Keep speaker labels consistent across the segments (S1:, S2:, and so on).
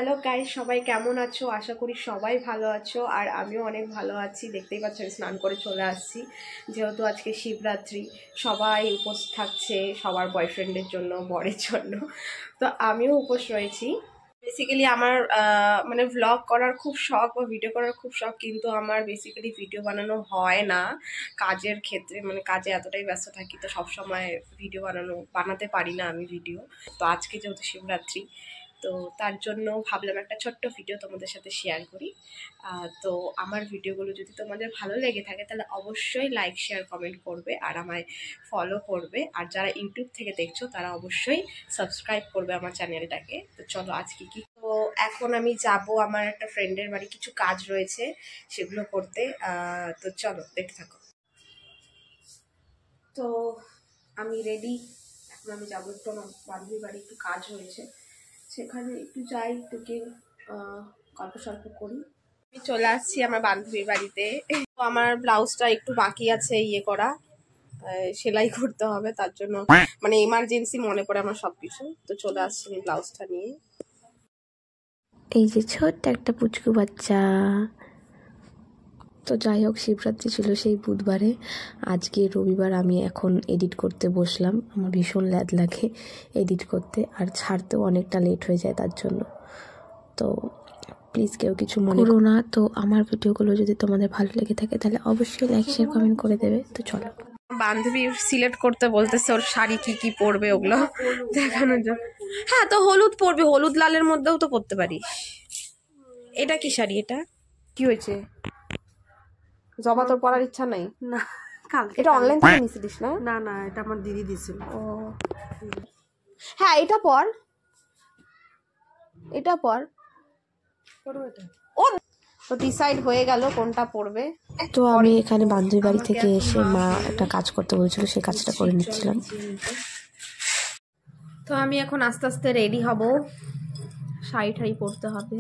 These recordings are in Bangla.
S1: হ্যালো গাইস, সবাই কেমন আছো? আশা করি সবাই ভালো আছো আর আমিও অনেক ভালো আছি। দেখতেই পাচ্ছ স্নান করে চলে আসছি, যেহেতু আজকে শিবরাত্রি। সবাই উপোস থাকছে, সবার বয়ফ্রেন্ডের জন্য, বরের জন্য। তো আমিও উপোস রয়েছি। বেসিক্যালি আমার মানে ভ্লগ করার খুব শখ বা ভিডিও করার খুব শখ, কিন্তু আমার বেসিক্যালি ভিডিও বানানো হয় না কাজের ক্ষেত্রে। মানে কাজে এতটাই ব্যস্ত থাকি, তো সবসময় ভিডিও বানাতে পারি না আমি ভিডিও। তো আজকে যেহেতু শিবরাত্রি, তো তার জন্য ভাবলাম একটা ছোট্ট ভিডিও তোমাদের সাথে শেয়ার করি। তো আমার ভিডিওগুলো যদি তোমাদের ভালো লেগে থাকে তাহলে অবশ্যই লাইক, শেয়ার, কমেন্ট করবে আর আমায় ফলো করবে। আর যারা ইউটিউব থেকে দেখছো তারা অবশ্যই সাবস্ক্রাইব করবে আমার চ্যানেলটাকে। তো চলো আজকে কি, তো এখন আমি যাব আমার একটা ফ্রেন্ডের বাড়ি, কিছু কাজ রয়েছে সেগুলো করতে। তো চলো দেখতে থাকো। তো আমি রেডি, এখন আমি যাবো একটু আমার বান্ধবীর বাড়ি, একটু কাজ রয়েছে সেখানে একটু যাই, তোকে গল্প সল্প করি। আমি চলে আসছি আমার বান্ধবীর বাড়িতে। তো আমার ব্লাউজটা একটু বাকি আছে ইয়ে করা, সেলাই করতে হবে, তার জন্য মানে এমার্জেন্সি মনে পড়ে আমার সবকিছু। তো চলে আসছি আমি ব্লাউজটা নিয়ে।
S2: এই যে ছোট্ট একটা পুচকু বাচ্চা। তো যাই হোক, শিবরাত্রি ছিল সেই বুধবারে, আজকে রবিবার আমি এখন এডিট করতে বসলাম। আমার ভীষণ ল্যাদ লাগে এডিট করতে, আর ছাড়তেও অনেকটা লেট হয়ে যায় তার জন্য। তো প্লিজ কেউ কিছু মনে করো না। তো আমার ভিডিওগুলো যদি তোমাদের ভালো লেগে থাকে তাহলে অবশ্যই লাইক, শেয়ার, কমেন্ট করে দেবে। তো চলো।
S1: বান্ধবী সিলেক্ট করতে বলতেছে ওর শাড়ি কি কি পরবে, ওগুলো দেখানোর জন্য। হ্যাঁ, তো হলুদ পরবি, হলুদ লালের মধ্যেও তো পরতে পারিস। এটা কি শাড়ি? এটা কি হয়েছে? জবা তোর পরার ইচ্ছা নাই?
S3: না, কালকে
S1: এটা অনলাইন থেকে নিয়েছিস না?
S3: না না, এটা আমার দিদি দিছিল।
S1: ও হ্যাঁ, এটা পর, এটা পর। ও ডিসাইড হয়ে গেল কোনটা পরবে।
S2: তো আমি এখানে বান্ধবীর বাড়ি থেকে এসে মা একটা কাজ করতে বলেছিল, সেই কাজটা করে নিচ্ছিলাম।
S1: তো আমি এখন আস্তে আস্তে রেডি হব, শাড়ি ঠাড়ি পরতে হবে,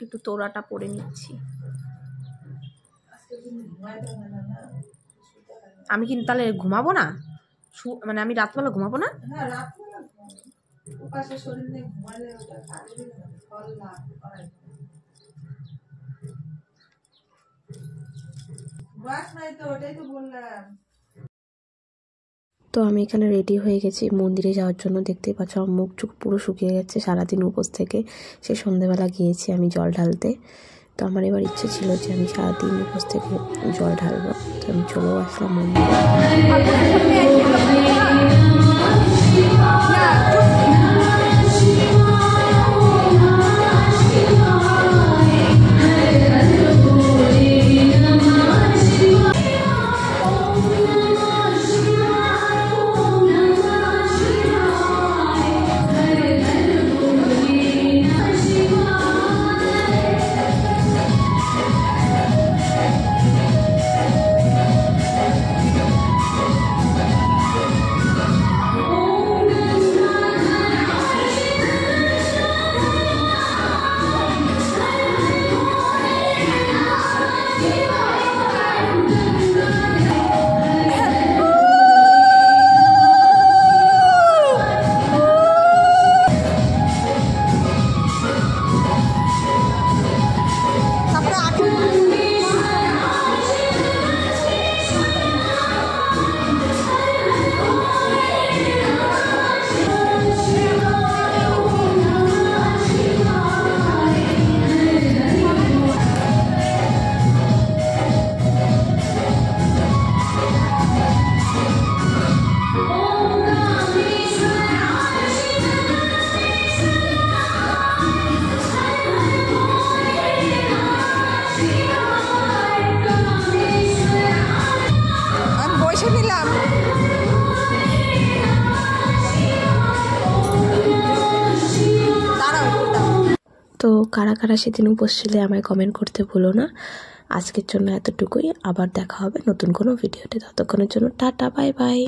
S1: একটু তোড়াটা পরে নিচ্ছি। আমি কিন্তু তাহলে ঘুমাবো না, মানে আমি রাতবেলা ঘুমাবো না।
S2: তো আমি এখানে রেডি হয়ে গেছি মন্দিরে যাওয়ার জন্য। দেখতেই পাচ্ছ আমার মুখ চুখ পুরো শুকিয়ে গেছে সারাদিন উপোস থেকে। সে সন্ধ্যেবেলা গিয়েছি আমি জল ঢালতে। তো আমার এবার ইচ্ছে ছিল যে আমি সারাদিন উপোস থেকে জল ঢালবো। তো আমি চলেও আসলাম মন্দিরে। তো কারা কারা সেদিন উপোস ছিলে আমায় কমেন্ট করতে ভুলো না। আজকের জন্য এতটুকুই, আবার দেখা হবে নতুন কোনো ভিডিওতে। ততক্ষণের জন্য টাটা, বাই বাই।